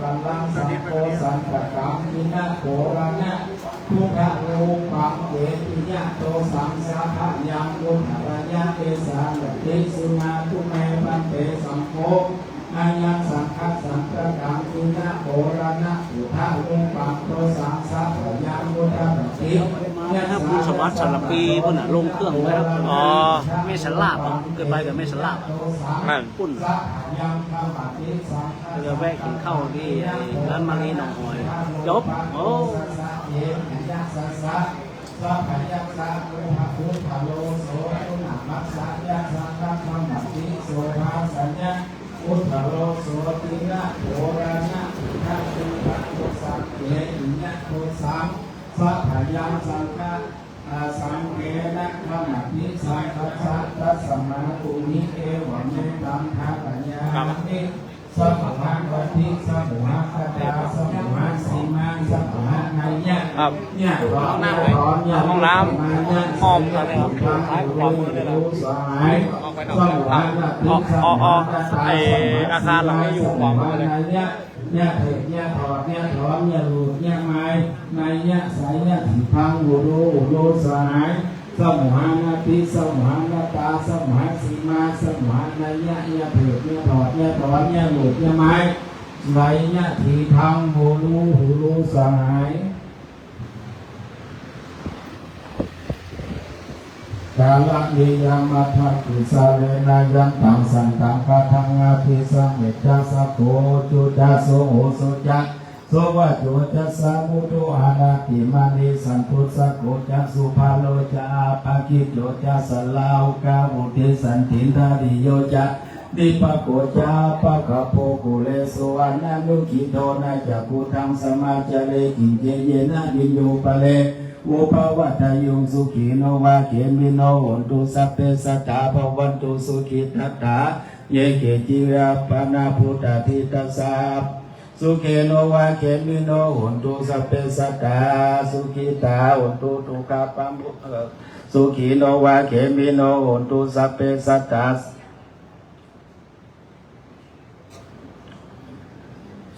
กัลลังสังโฆสันตกังมินะโกระนะทุกขะโลปังเวทิยะโตสังสาภะยังอุทธระยะเอสาลติสุนาทุเมวันเตสังโฆอายังสังฆสังฆกังมินะโกระนะทุกขะโลปังโตสังสาภะยังอุทธระติเนี่ยถ้าคุณสวัสดิ์สารปีพุ่นลงเครื่องไว้ครับอ๋อไม่ฉลาบเกิดไปกับไม่ฉลาบนั่นพุ่นเรือแวะกินข้าวที่ร้านมารีหนองหอยจบโอ้สัพพยัสสะโมหะพุทธโลโสตุนะมัสสะยะสังฆัมมัสสิโสภาสัญญาพุทธโลโสตินะโหรานะพุทธะตุนะโตสัพเพหิยะโตสังสัพพยังสังฆะสังเกนะธรรมติสังฆัสสะตัสสมาตุนิเอวะเมตังทาปัญญานิสัพพะวัตถิสัพพะคตาสัพพะสีมาสัพพะนัยยะเนี่ยห้องน้ำห้องน้ำห้องอะไรครับท้ายขวามือเลยนะออกไปหน่อยไออาคารหลังนี้อยู่ขวามือเลยเนี่ยเถิดเนี่ยถอดเนี่ยถอนเนี่ยหลุดเนี่ยไม้ในเนี่ยสายเนี่ยถีพังอุโลสายสมุหานาทิสมุหานาตาสมุหาสีมาสมุหาในเนี่ยเถิดเนี่ยถอดเนี่ยถอนเนี่ยหลุดเนี่ยไม้ในเนี่ยถีพังหูรูสายกาลนิยามัทกุสาเลนะยันตังสันตังปะทังอาทิสังเมจัสสะโกจุจัสโสโหสุจัสโสวะจุจัสสะมุตุอานาติมานิสันตุสะโกจัสสุภาโลจะอาปะกิโจจัสสะลาวกาบุติสันตินทาริโยจะดิปะโกจาปะกะโพกุเลสุวรรณนุกิโตนะจักขุทังสมาจเลกิเจเยนะวิญโยปะเลอุปวัตยุงสุขีโนวาเขมิโนโหตุสัพเพสัตตาภวันตุสุขิทัตตาเยเกจิราปนาพุทธทิตัสสะสุเขโนวาเขมิโนโหตุสัพเพสัตตาสุขิตาโหตุทุกขปัมมุสุขีโนวาเขมิโนโหตุสัพเพสัตตา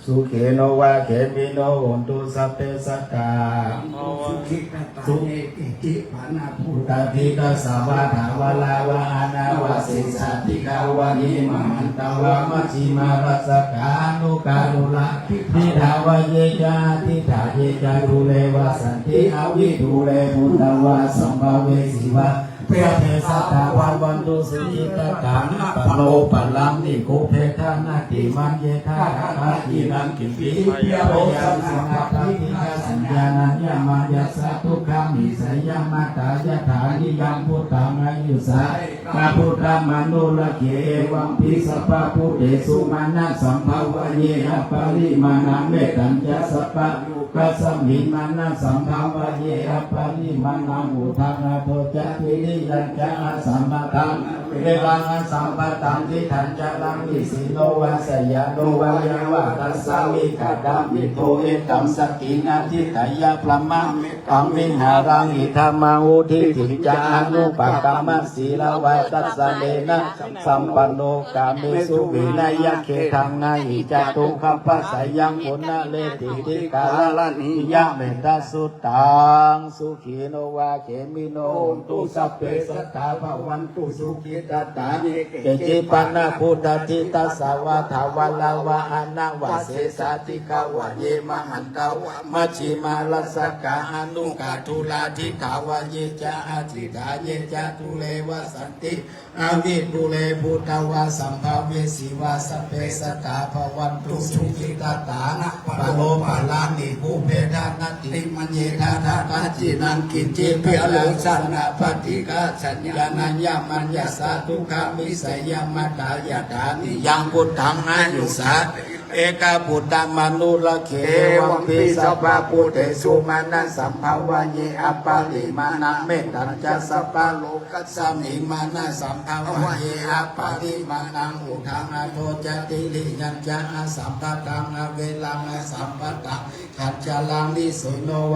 สุเขโนวาเขมิโนโหตุสัพเพสัตตาสุขิตตาเอกิจิปานาพุทธทิกัสสาวะถาวลาวะอานาวะเสสะติกาวะหิมหันตวะมัชฌิมารัสสกานุกาลุละทิฏฐาวะเยจาทิฏฐาเยจาทุเลวะสันติอวิทุเลพุทธวะสัมภเวสีวะเปเทสัตตาวันตุสุจิตตานะปโลปัลลัมนิโกเพทานาติมันเยธาอาทินังกิปิยะโพสังฆาทิติกาสัญญาณัญญามายาสทุกขามิสยามาตายะถานิยังพุทธังอายุสาพระพุทธมนุลเกวังพิสัพพะพุทธสุมานะสัมภาวะเยหปริมาณเมตัญจะสัพพะกัสสมิมานะสัมภาวะเยหปริมาณอุทานาโทจะปิริยัญจะสัมปตังเวลังสัมปตังทิทัญจะลังวิสิโนวะสยาโนวะยังวะตัสสามิกาดามิโทเอตัมสกินาทิทายะพระมะกัมมิหารังอิธรรมังอุทิถิจานุปกัมมะศีลวัยตัสสะเนนะสัมปันโนกามิสุวินัยเคทังนาหิจตุขัพพะสยังปุณะเลติติกาลนิยะเมตสุตังสุขีโนวาเขมิโนตุสัพเพสัตตาภวันตุสุขิตัตตาเกจิปันนาพุทธทิตัสสาวะถาวลาวะอานาวะเสสาติกาวะเยมหันตาวะมัชฌิมาลัสสกาอนุกาทุลาทิขาวะเยจะอาทิตาเยจะทุเลวะสันติอาวิทุเลพุทธวะสัมภเวสีวะสัพเพสัตตาภวันตุสุขิตัตตานะปะโลปะลานิภูเพทานาติมันเยธาทาปัจจินังกิจิเปโลสันนาปฏิกาสัญญาณัญญามัญญาสาทุขามิสยามาตายาดานิยังพุทธังอายุสาเอกาพุทธมนุลเขวังพิสัพพะพุทธสุมานะสัมภาวะเยอปาริมานะเมตัญจะสัพพะโลกัสสมิมานะสัมภาวะเยอปาริมานังอุทังอโทจติลิยัญจะสัมปตังเวลังสัมปตังขัจจลังนิสุโนวะ